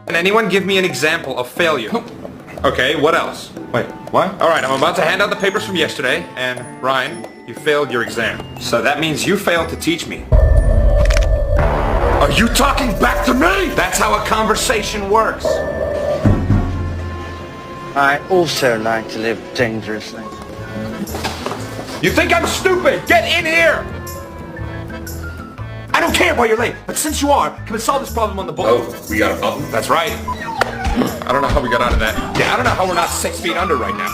Can anyone give me an example of failure? Okay, what else? Wait, what? Alright, I'm about to hand out the papers from yesterday, and Ryan, you failed your exam. So that means you failed to teach me. Are you talking back to me? That's how a conversation works. I also like to live dangerously. You think I'm stupid? Get in here! I don't care why you're late, but since you are, can we solve this problem on the boat? Oh, we got a problem? That's right. I don't know how we got out of that. Yeah, I don't know how we're not 6 feet under right now.